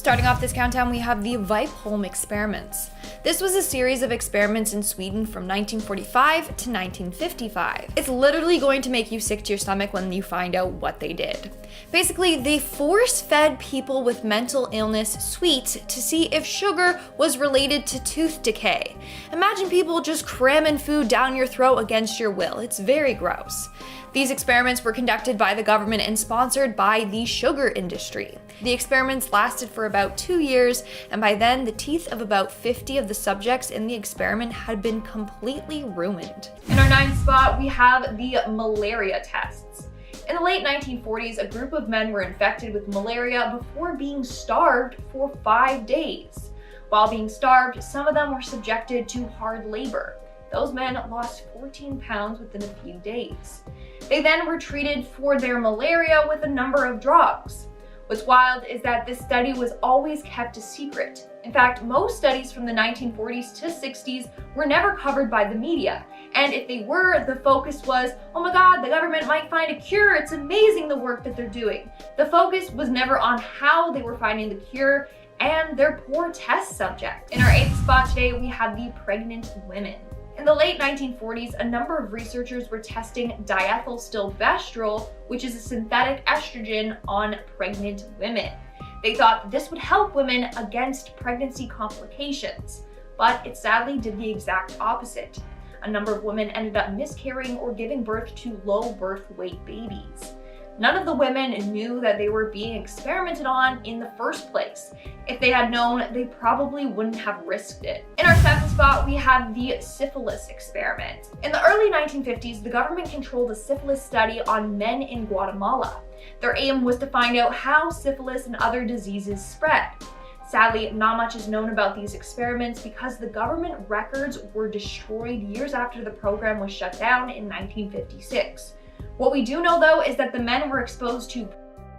Starting off this countdown, we have the VIPE Experiments. This was a series of experiments in Sweden from 1945 to 1955. It's literally going to make you sick to your stomach when you find out what they did. Basically, they force-fed people with mental illness sweets to see if sugar was related to tooth decay. Imagine people just cramming food down your throat against your will. It's very gross. These experiments were conducted by the government and sponsored by the sugar industry. The experiments lasted for about 2 years, and by then the teeth of about 50 of the subjects in the experiment had been completely ruined. In our 9th spot, we have the Malaria Tests. In the late 1940s, a group of men were infected with malaria before being starved for 5 days. While being starved, some of them were subjected to hard labor. Those men lost 14 pounds within a few days. They then were treated for their malaria with a number of drugs. What's wild is that this study was always kept a secret. In fact, most studies from the 1940s to 60s were never covered by the media. And if they were, the focus was, oh my god, the government might find a cure, it's amazing the work that they're doing. The focus was never on how they were finding the cure and their poor test subjects. In our 8th spot today, we have the pregnant women. In the late 1940s, a number of researchers were testing diethylstilbestrol, which is a synthetic estrogen, on pregnant women. They thought this would help women against pregnancy complications, but it sadly did the exact opposite. A number of women ended up miscarrying or giving birth to low birth weight babies. None of the women knew that they were being experimented on in the first place. If they had known, they probably wouldn't have risked it. In our 7th spot, we have the Syphilis Experiment. In the early 1950s, the government controlled a syphilis study on men in Guatemala. Their aim was to find out how syphilis and other diseases spread. Sadly, not much is known about these experiments because the government records were destroyed years after the program was shut down in 1956. What we do know, though, is that the men were exposed to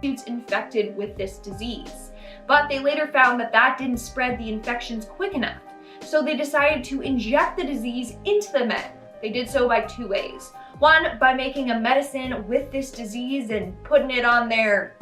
prostitutes infected with this disease. But they later found that that didn't spread the infections quick enough. So they decided to inject the disease into the men. They did so by 2 ways. One, by making a medicine with this disease and putting it on their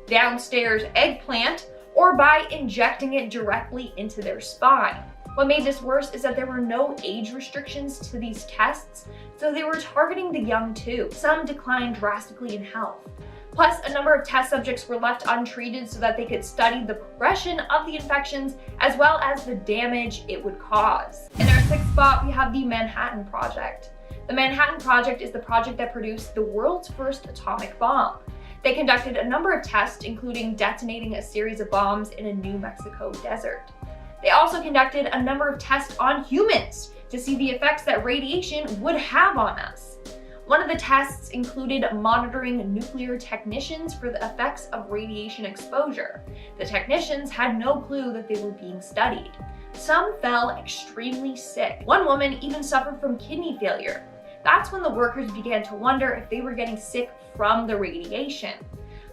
downstairs eggplant, or by injecting it directly into their spine. What made this worse is that there were no age restrictions to these tests, so they were targeting the young too. Some declined drastically in health. Plus, a number of test subjects were left untreated so that they could study the progression of the infections as well as the damage it would cause. In our 6th spot, we have the Manhattan Project. The Manhattan Project is the project that produced the world's first atomic bomb. They conducted a number of tests, including detonating a series of bombs in a New Mexico desert. They also conducted a number of tests on humans to see the effects that radiation would have on us. One of the tests included monitoring nuclear technicians for the effects of radiation exposure. The technicians had no clue that they were being studied. Some fell extremely sick. One woman even suffered from kidney failure. That's when the workers began to wonder if they were getting sick from the radiation.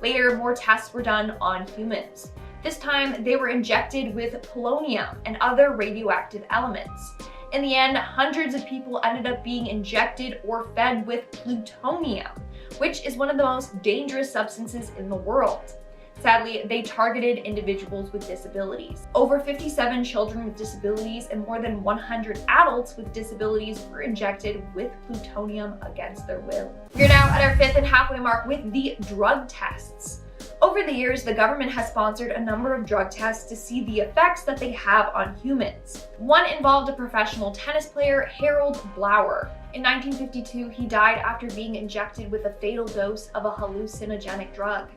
Later, more tests were done on humans. This time, they were injected with polonium and other radioactive elements. In the end, hundreds of people ended up being injected or fed with plutonium, which is one of the most dangerous substances in the world. Sadly, they targeted individuals with disabilities. Over 57 children with disabilities and more than 100 adults with disabilities were injected with plutonium against their will. We're now at our 5th and halfway mark with the drug tests. Over the years, the government has sponsored a number of drug tests to see the effects that they have on humans. One involved a professional tennis player, Harold Blower. In 1952, he died after being injected with a fatal dose of a hallucinogenic drug.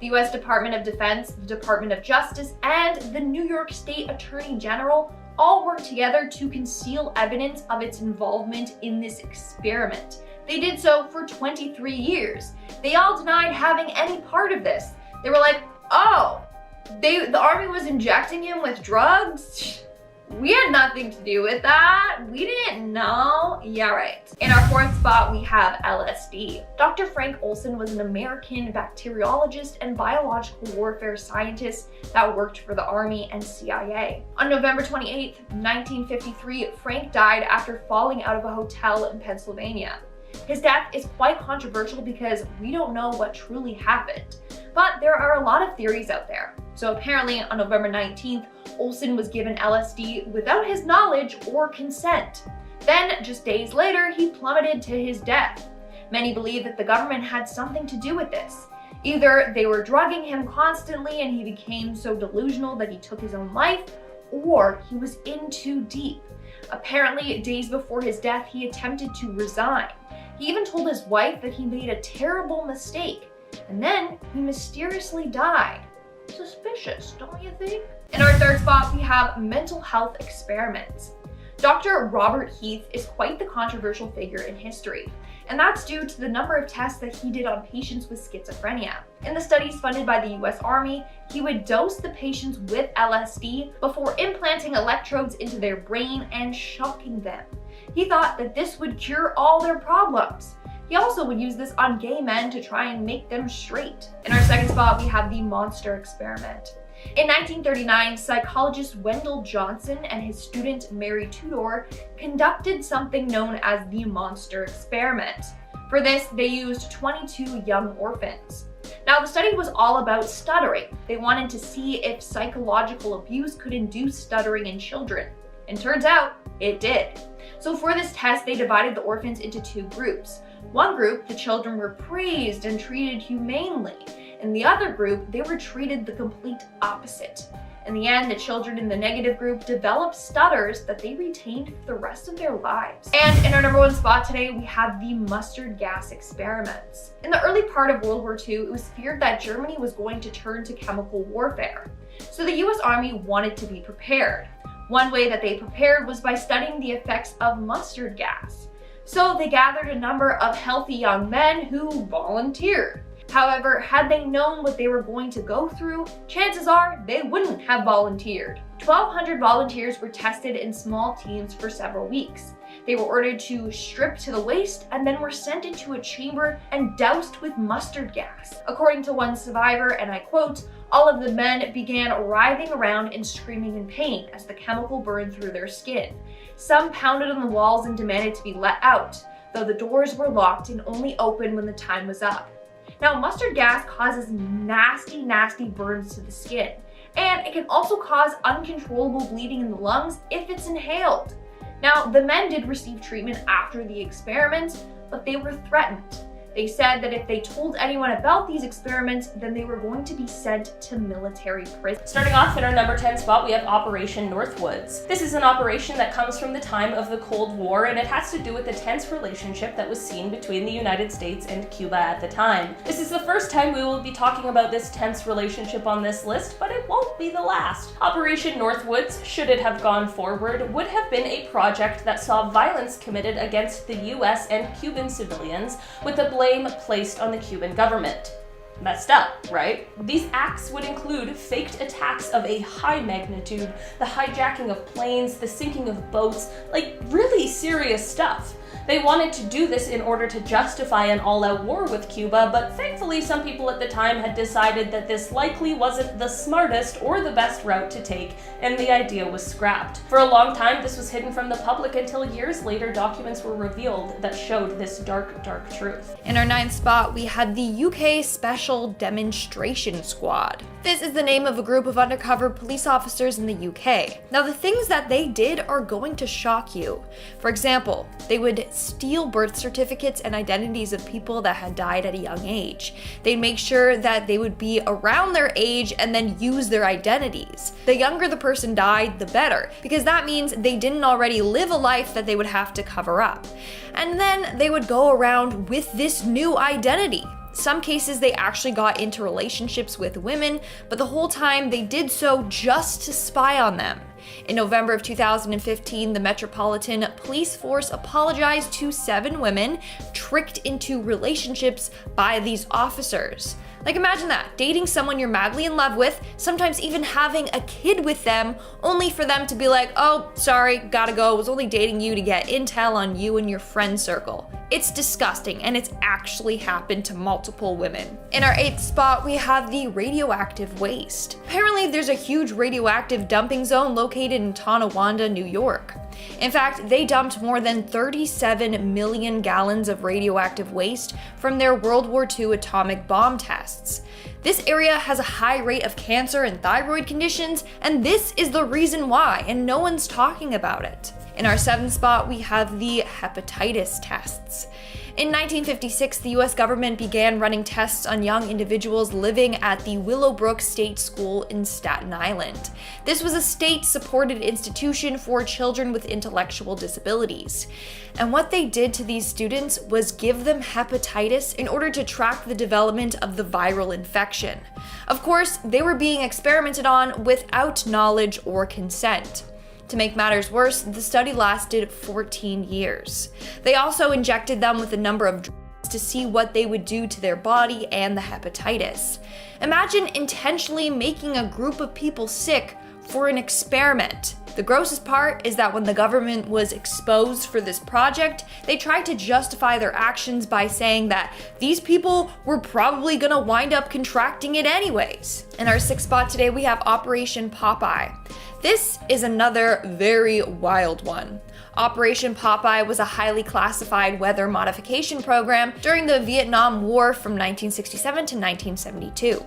The US Department of Defense, the Department of Justice, and the New York State Attorney General all worked together to conceal evidence of its involvement in this experiment. They did so for 23 years. They all denied having any part of this. They were like, oh, the army was injecting him with drugs? We had nothing to do with that. We didn't know. Yeah, right. In our 4th spot, we have LSD. Dr. Frank Olson was an American bacteriologist and biological warfare scientist that worked for the Army and CIA. On November 28, 1953, Frank died after falling out of a hotel in Pennsylvania. His death is quite controversial because we don't know what truly happened, but there are a lot of theories out there. So apparently on November 19th, Olsen was given LSD without his knowledge or consent. Then, just days later, he plummeted to his death. Many believe that the government had something to do with this. Either they were drugging him constantly and he became so delusional that he took his own life, or he was in too deep. Apparently, days before his death, he attempted to resign. He even told his wife that he made a terrible mistake, and then he mysteriously died. Suspicious, don't you think? In our third spot, we have mental health experiments. Dr. Robert Heath is quite the controversial figure in history, and that's due to the number of tests that he did on patients with schizophrenia. In the studies funded by the US Army, he would dose the patients with LSD before implanting electrodes into their brain and shocking them. He thought that this would cure all their problems. He also would use this on gay men to try and make them straight. In our second spot, we have the monster experiment. In 1939, psychologist Wendell Johnson and his student Mary Tudor conducted something known as the monster experiment. For this, they used 22 young orphans. Now, the study was all about stuttering. They wanted to see if psychological abuse could induce stuttering in children. And turns out, it did. So for this test, they divided the orphans into two groups. One group, the children were praised and treated humanely. In the other group, they were treated the complete opposite. In the end, the children in the negative group developed stutters that they retained for the rest of their lives. And in our number one spot today, we have the mustard gas experiments. In the early part of World War II, it was feared that Germany was going to turn to chemical warfare. So the US Army wanted to be prepared. One way that they prepared was by studying the effects of mustard gas. So they gathered a number of healthy young men who volunteered. However, had they known what they were going to go through, chances are they wouldn't have volunteered. 1,200 volunteers were tested in small teams for several weeks. They were ordered to strip to the waist and then were sent into a chamber and doused with mustard gas. According to one survivor, and I quote, "All of the men began writhing around and screaming in pain as the chemical burned through their skin. Some pounded on the walls and demanded to be let out, though the doors were locked and only opened when the time was up." Now, mustard gas causes nasty, nasty burns to the skin, and it can also cause uncontrollable bleeding in the lungs if it's inhaled. Now, the men did receive treatment after the experiments, but they were threatened. They said that if they told anyone about these experiments, then they were going to be sent to military prison. Starting off in our number 10 spot, we have Operation Northwoods. This is an operation that comes from the time of the Cold War, and it has to do with the tense relationship that was seen between the United States and Cuba at the time. This is the first time we will be talking about this tense relationship on this list, but it won't be the last. Operation Northwoods, should it have gone forward, would have been a project that saw violence committed against the US and Cuban civilians, with the blame placed on the Cuban government. Messed up, right? These acts would include faked attacks of a high magnitude, the hijacking of planes, the sinking of boats, like really serious stuff. They wanted to do this in order to justify an all-out war with Cuba, but thankfully some people at the time had decided that this likely wasn't the smartest or the best route to take, and the idea was scrapped. For a long time, this was hidden from the public until years later documents were revealed that showed this dark, dark truth. In our ninth spot, we had the UK Special Demonstration Squad. This is the name of a group of undercover police officers in the UK. Now, the things that they did are going to shock you. For example, they would steal birth certificates and identities of people that had died at a young age. They'd make sure that they would be around their age and then use their identities. The younger the person died, the better, because that means they didn't already live a life that they would have to cover up. And then they would go around with this new identity. Some cases they actually got into relationships with women, but the whole time they did so just to spy on them. In November of 2015, the Metropolitan Police Force apologized to 7 women tricked into relationships by these officers. Like, imagine that, dating someone you're madly in love with, sometimes even having a kid with them, only for them to be like, "Oh, sorry, gotta go, was only dating you to get intel on you and your friend circle." It's disgusting, and it's actually happened to multiple women. In our 8th spot, we have the radioactive waste. Apparently, there's a huge radioactive dumping zone located in Tonawanda, New York. In fact, they dumped more than 37 million gallons of radioactive waste from their World War II atomic bomb tests. This area has a high rate of cancer and thyroid conditions, and this is the reason why, and no one's talking about it. In our 7th spot, we have the hepatitis tests. In 1956, the US government began running tests on young individuals living at the Willowbrook State School in Staten Island. This was a state-supported institution for children with intellectual disabilities. And what they did to these students was give them hepatitis in order to track the development of the viral infection. Of course, they were being experimented on without knowledge or consent. To make matters worse, the study lasted 14 years. They also injected them with a number of drugs to see what they would do to their body and the hepatitis. Imagine intentionally making a group of people sick for an experiment. The grossest part is that when the government was exposed for this project, they tried to justify their actions by saying that these people were probably gonna wind up contracting it anyways. In our 6th spot today, we have Operation Popeye. This is another very wild one. Operation Popeye was a highly classified weather modification program during the Vietnam War from 1967 to 1972.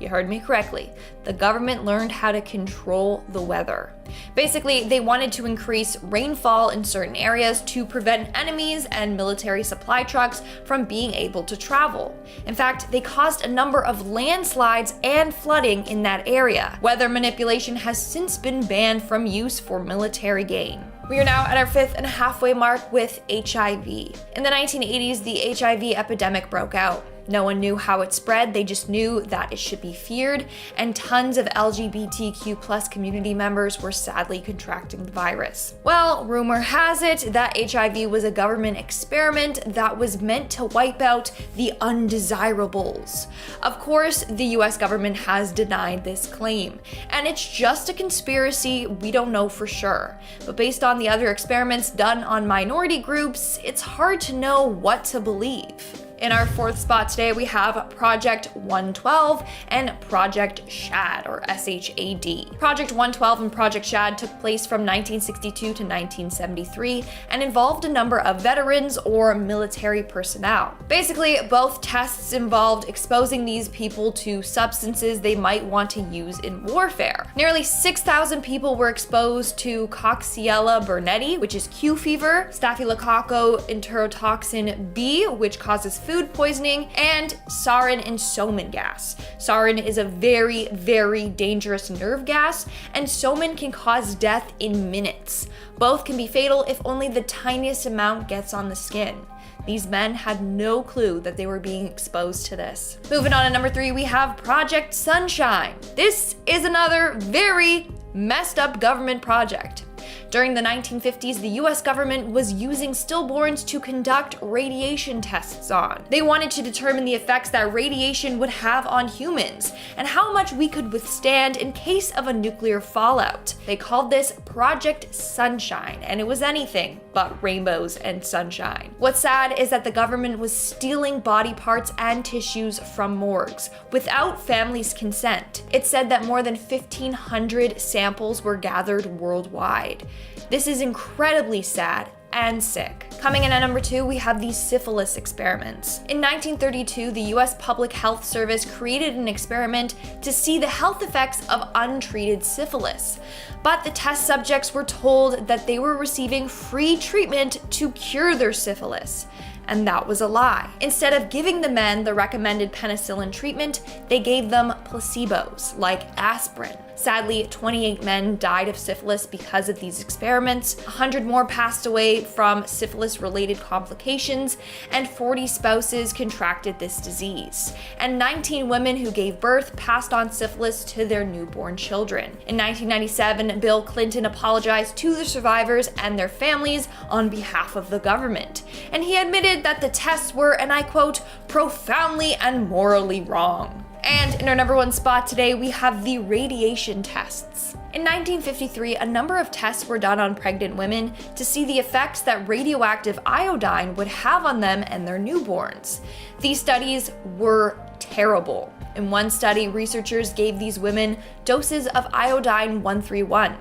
You heard me correctly. The government learned how to control the weather. Basically, they wanted to increase rainfall in certain areas to prevent enemies and military supply trucks from being able to travel. In fact, they caused a number of landslides and flooding in that area. Weather manipulation has since been banned from use for military gain. We are now at our 5th and halfway mark with HIV. In the 1980s, the HIV epidemic broke out. No one knew how it spread, they just knew that it should be feared, and tons of LGBTQ+ community members were sadly contracting the virus. Well, rumor has it that HIV was a government experiment that was meant to wipe out the undesirables. Of course, the US government has denied this claim, and it's just a conspiracy, we don't know for sure. But based on the other experiments done on minority groups, it's hard to know what to believe. In our 4th spot today, we have Project 112 and Project SHAD, or SHAD. Project 112 and Project SHAD took place from 1962 to 1973 and involved a number of veterans or military personnel. Basically, both tests involved exposing these people to substances they might want to use in warfare. Nearly 6,000 people were exposed to Coxiella burnetii, which is Q fever, Staphylococcal enterotoxin B, which causes food poisoning, and sarin and soman gas. Sarin is a very, very dangerous nerve gas, and soman can cause death in minutes. Both can be fatal if only the tiniest amount gets on the skin. These men had no clue that they were being exposed to this. Moving on to number 3, we have Project Sunshine. This is another very messed up government project. During the 1950s, the US government was using stillborns to conduct radiation tests on. They wanted to determine the effects that radiation would have on humans and how much we could withstand in case of a nuclear fallout. They called this Project Sunshine, and it was anything but rainbows and sunshine. What's sad is that the government was stealing body parts and tissues from morgues without families' consent. It said that more than 1,500 samples were gathered worldwide. This is incredibly sad and sick. Coming in at number 2, we have the Syphilis Experiments. In 1932, the US Public Health Service created an experiment to see the health effects of untreated syphilis. But the test subjects were told that they were receiving free treatment to cure their syphilis. And that was a lie. Instead of giving the men the recommended penicillin treatment, they gave them placebos, like aspirin. Sadly, 28 men died of syphilis because of these experiments, 100 more passed away from syphilis-related complications, and 40 spouses contracted this disease. And 19 women who gave birth passed on syphilis to their newborn children. In 1997, Bill Clinton apologized to the survivors and their families on behalf of the government. And he admitted that the tests were, and I quote, profoundly and morally wrong. And in our number 1 spot today, we have the radiation tests. In 1953, a number of tests were done on pregnant women to see the effects that radioactive iodine would have on them and their newborns. These studies were terrible. In one study, researchers gave these women doses of iodine 131.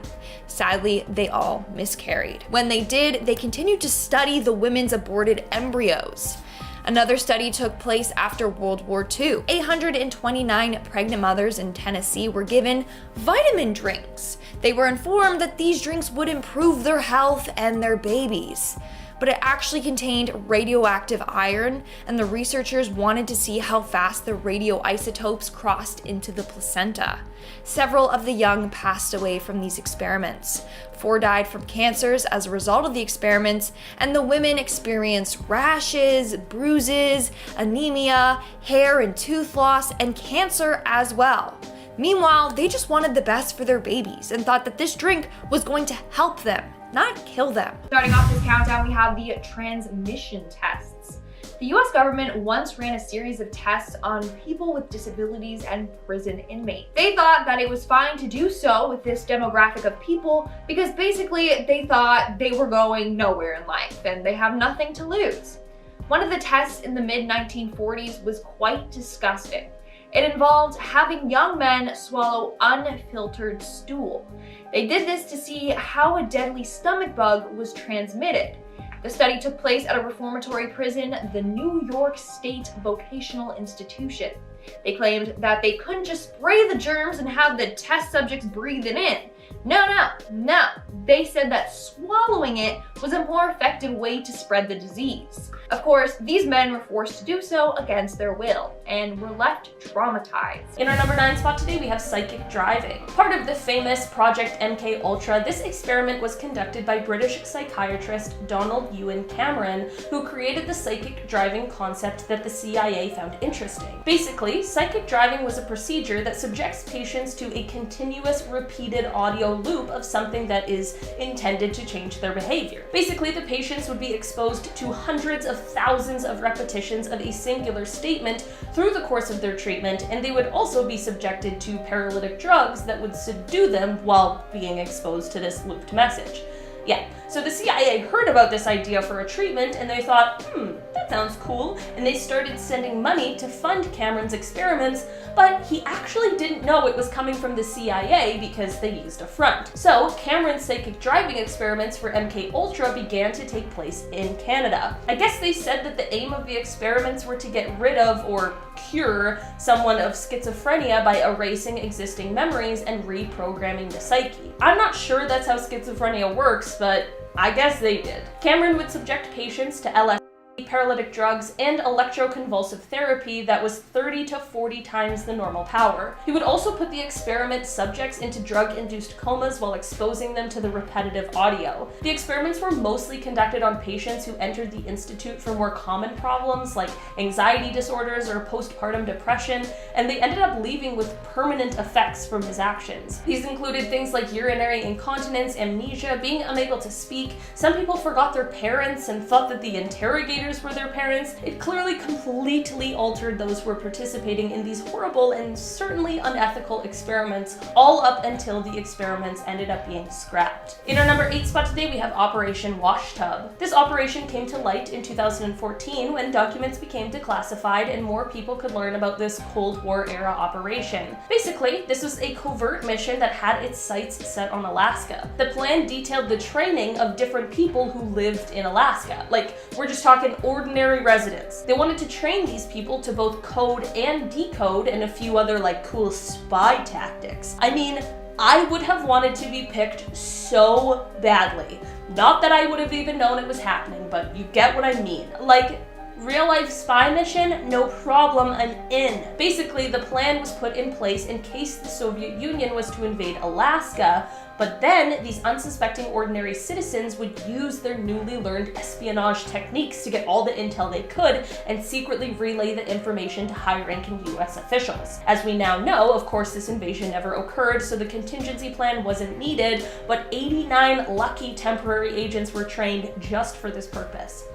Sadly, they all miscarried. When they did, they continued to study the women's aborted embryos. Another study took place after World War II. 829 pregnant mothers in Tennessee were given vitamin drinks. They were informed that these drinks would improve their health and their babies. But it actually contained radioactive iron, and the researchers wanted to see how fast the radioisotopes crossed into the placenta. Several of the young passed away from these experiments. 4 died from cancers as a result of the experiments, and the women experienced rashes, bruises, anemia, hair and tooth loss, and cancer as well. Meanwhile, they just wanted the best for their babies and thought that this drink was going to help them, not kill them. Starting off this countdown, we have the transmission tests. The US government once ran a series of tests on people with disabilities and prison inmates. They thought that it was fine to do so with this demographic of people because basically they thought they were going nowhere in life and they have nothing to lose. One of the tests in the mid-1940s was quite disgusting. It involved having young men swallow unfiltered stool. They did this to see how a deadly stomach bug was transmitted. The study took place at a reformatory prison, the New York State Vocational Institution. They claimed that they couldn't just spray the germs and have the test subjects breathe it in. No. They said that swallowing it was a more effective way to spread the disease. Of course, these men were forced to do so against their will and were left traumatized. In our number 9 spot today, we have psychic driving. Part of the famous Project MKUltra, this experiment was conducted by British psychiatrist Donald Ewan Cameron, who created the psychic driving concept that the CIA found interesting. Basically, psychic driving was a procedure that subjects patients to a continuous repeated audio loop of something that is intended to change their behavior. Basically, the patients would be exposed to hundreds of thousands of repetitions of a singular statement through the course of their treatment, and they would also be subjected to paralytic drugs that would subdue them while being exposed to this looped message. Yeah, so the CIA heard about this idea for a treatment and they thought, that sounds cool, and they started sending money to fund Cameron's experiments, but he actually didn't know it was coming from the CIA because they used a front. So Cameron's psychic driving experiments for MKUltra began to take place in Canada. I guess they said that the aim of the experiments were to get rid of or cure someone of schizophrenia by erasing existing memories and reprogramming the psyche. I'm not sure that's how schizophrenia works, but I guess they did. Cameron would subject patients to LSD, paralytic drugs, and electroconvulsive therapy that was 30 to 40 times the normal power. He would also put the experiment subjects into drug-induced comas while exposing them to the repetitive audio. The experiments were mostly conducted on patients who entered the institute for more common problems like anxiety disorders or postpartum depression, and they ended up leaving with permanent effects from his actions. These included things like urinary incontinence, amnesia, being unable to speak. Some people forgot their parents and thought that the interrogators were their parents. It clearly completely altered those who were participating in these horrible and certainly unethical experiments, all up until the experiments ended up being scrapped. In our number 8 spot today, we have Operation Washtub. This operation came to light in 2014 when documents became declassified and more people could learn about this Cold War era operation. Basically, this was a covert mission that had its sights set on Alaska. The plan detailed the training of different people who lived in Alaska. Like, we're just talking ordinary residents. They wanted to train these people to both code and decode and a few other like cool spy tactics. I mean, I would have wanted to be picked so badly. Not that I would have even known it was happening, but you get what I mean. Like, real life spy mission, no problem, I'm in. Basically, the plan was put in place in case the Soviet Union was to invade Alaska, but then these unsuspecting ordinary citizens would use their newly learned espionage techniques to get all the intel they could and secretly relay the information to high-ranking US officials. As we now know, of course, this invasion never occurred, so the contingency plan wasn't needed, but 89 lucky temporary agents were trained just for this purpose.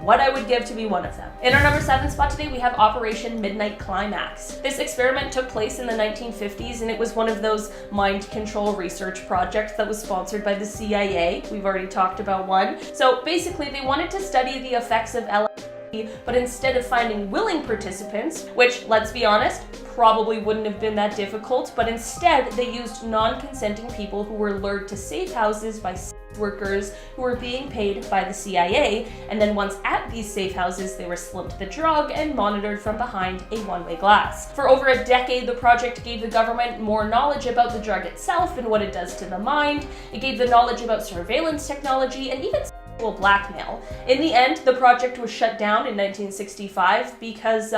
What I would give to be one of them. In our number 7 spot today, we have Operation Midnight Climax. This experiment took place in the 1950s, and it was one of those mind control research projects that was sponsored by the CIA. We've already talked about one. So basically, they wanted to study the effects of LSD but instead of finding willing participants, which, let's be honest, probably wouldn't have been that difficult, but instead they used non-consenting people who were lured to safe houses by workers who were being paid by the CIA, and then once at these safe houses, they were slipped the drug and monitored from behind a one-way glass. For over a decade, the project gave the government more knowledge about the drug itself and what it does to the mind. It gave the knowledge about surveillance technology and even sexual blackmail. In the end, the project was shut down in 1965 because,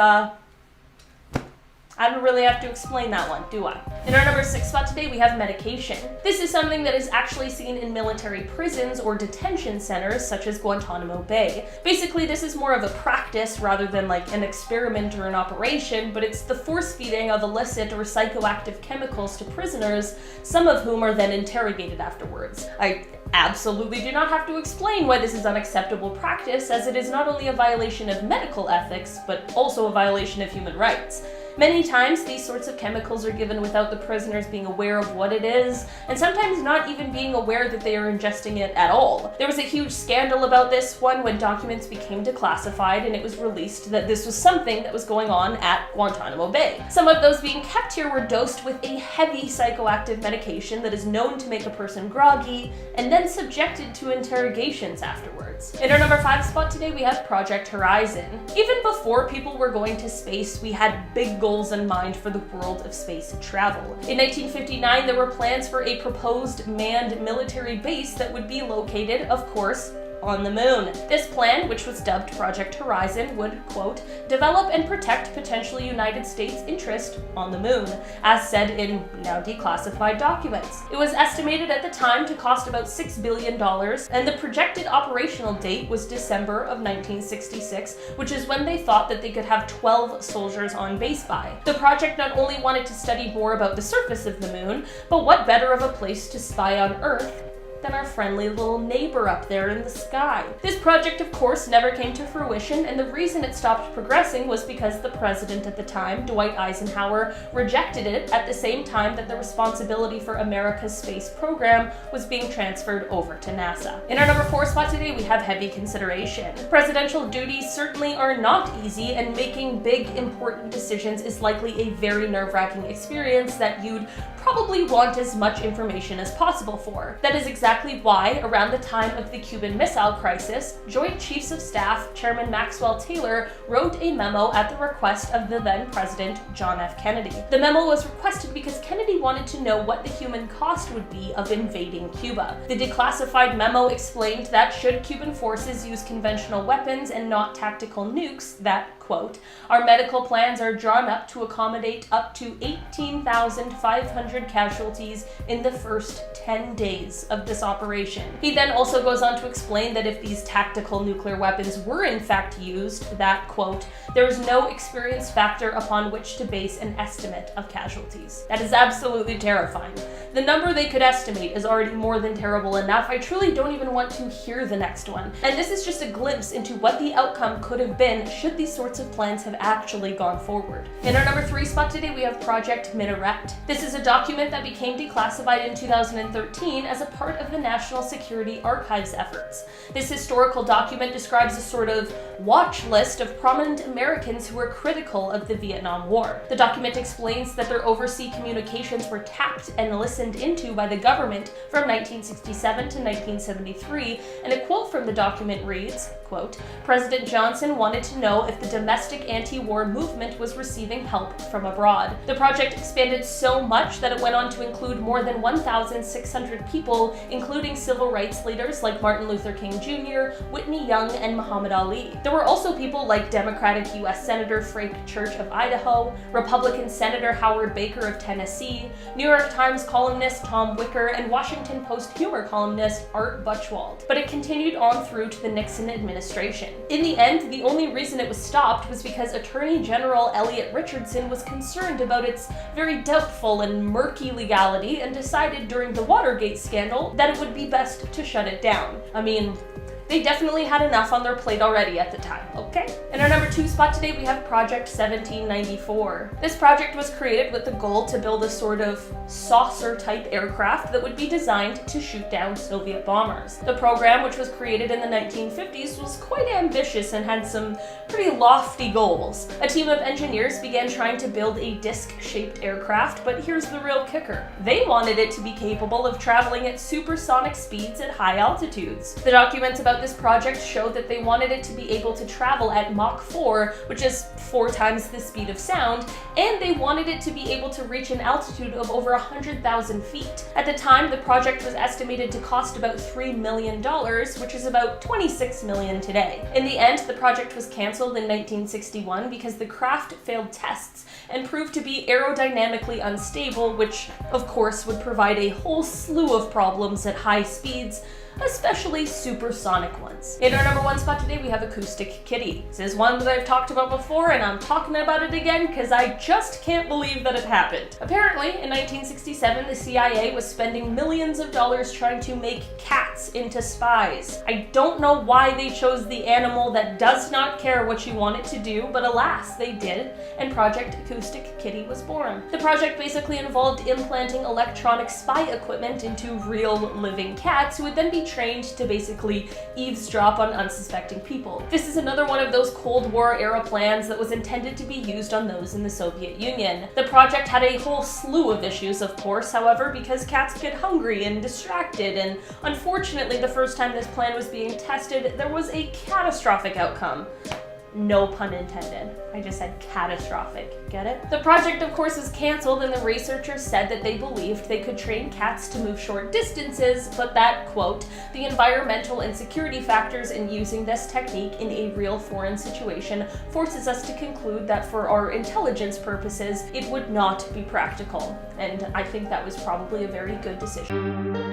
I don't really have to explain that one, do I? In our number 6 spot today, we have medication. This is something that is actually seen in military prisons or detention centers, such as Guantanamo Bay. Basically, this is more of a practice rather than like an experiment or an operation, but it's the force feeding of illicit or psychoactive chemicals to prisoners, some of whom are then interrogated afterwards. I absolutely do not have to explain why this is unacceptable practice, as it is not only a violation of medical ethics, but also a violation of human rights. Many times, these sorts of chemicals are given without the prisoners being aware of what it is, and sometimes not even being aware that they are ingesting it at all. There was a huge scandal about this one when documents became declassified and it was released that this was something that was going on at Guantanamo Bay. Some of those being kept here were dosed with a heavy psychoactive medication that is known to make a person groggy, and then subjected to interrogations afterwards. In our number 5 spot today, we have Project Horizon. Even before people were going to space, we had big goals in mind for the world of space travel. In 1959, there were plans for a proposed manned military base that would be located, of course, on the moon. This plan, which was dubbed Project Horizon, would, quote, develop and protect potential United States interest on the moon, as said in now declassified documents. It was estimated at the time to cost about $6 billion, and the projected operational date was December of 1966, which is when they thought that they could have 12 soldiers on base by. The project not only wanted to study more about the surface of the moon, but what better of a place to spy on Earth than our friendly little neighbor up there in the sky. This project, of course, never came to fruition, and the reason it stopped progressing was because the president at the time, Dwight Eisenhower, rejected it at the same time that the responsibility for America's space program was being transferred over to NASA. In our number 4 spot today, we have heavy consideration. Presidential duties certainly are not easy, and making big, important decisions is likely a very nerve-wracking experience that you'd probably want as much information as possible for. That is exactly why, around the time of the Cuban Missile Crisis, Joint Chiefs of Staff Chairman Maxwell Taylor wrote a memo at the request of the then President John F. Kennedy. The memo was requested because Kennedy wanted to know what the human cost would be of invading Cuba. The declassified memo explained that should Cuban forces use conventional weapons and not tactical nukes, that, quote, our medical plans are drawn up to accommodate up to 18,500 casualties in the first 10 days of this operation. He then also goes on to explain that if these tactical nuclear weapons were in fact used, that, quote, there is no experience factor upon which to base an estimate of casualties. That is absolutely terrifying. The number they could estimate is already more than terrible enough. I truly don't even want to hear the next one. And this is just a glimpse into what the outcome could have been should these sorts of plans have actually gone forward. In our number 3 spot today, we have Project Minaret. This is a document that became declassified in 2013 as a part of the National Security Archives efforts. This historical document describes a sort of watch list of prominent Americans who were critical of the Vietnam War. The document explains that their overseas communications were tapped and listened into by the government from 1967 to 1973, and a quote from the document reads, quote, President Johnson wanted to know if the domestic anti-war movement was receiving help from abroad. The project expanded so much that it went on to include more than 1,600 people, including civil rights leaders like Martin Luther King Jr., Whitney Young, and Muhammad Ali. There were also people like Democratic U.S. Senator Frank Church of Idaho, Republican Senator Howard Baker of Tennessee, New York Times columnist Tom Wicker, and Washington Post humor columnist Art Butchwald. But it continued on through to the Nixon administration. In the end, the only reason it was stopped was because Attorney General Elliot Richardson was concerned about its very doubtful and murky legality and decided during the Watergate scandal that it would be best to shut it down. I mean, They definitely had enough on their plate already at the time, okay? In our number 2 spot today, we have Project 1794. This project was created with the goal to build a sort of saucer-type aircraft that would be designed to shoot down Soviet bombers. The program, which was created in the 1950s, was quite ambitious and had some pretty lofty goals. A team of engineers began trying to build a disc-shaped aircraft, but here's the real kicker. They wanted it to be capable of traveling at supersonic speeds at high altitudes. The documents about this project show that they wanted it to be able to travel at Mach 4, which is 4 times the speed of sound, and they wanted it to be able to reach an altitude of over 100,000 feet. At the time, the project was estimated to cost about $3 million, which is about $26 million today. In the end, the project was cancelled in 1961 because the craft failed tests and proved to be aerodynamically unstable, which of course would provide a whole slew of problems at high speeds, especially supersonic ones. In our number 1 spot today, we have Acoustic Kitty. This is one that I've talked about before, and I'm talking about it again because I just can't believe that it happened. Apparently, in 1967, the CIA was spending millions of dollars trying to make cats into spies. I don't know why they chose the animal that does not care what you want it to do, but alas, they did, and Project Acoustic Kitty was born. The project basically involved implanting electronic spy equipment into real living cats who would then be trained to basically eavesdrop on unsuspecting people. This is another one of those Cold War era plans that was intended to be used on those in the Soviet Union. The project had a whole slew of issues, of course, however, because cats get hungry and distracted, and unfortunately the first time this plan was being tested, there was a catastrophic outcome. No pun intended. I just said catastrophic. Get it? The project, of course, was cancelled, and the researchers said that they believed they could train cats to move short distances, but that, quote, the environmental and security factors in using this technique in a real foreign situation forces us to conclude that for our intelligence purposes, it would not be practical. And I think that was probably a very good decision.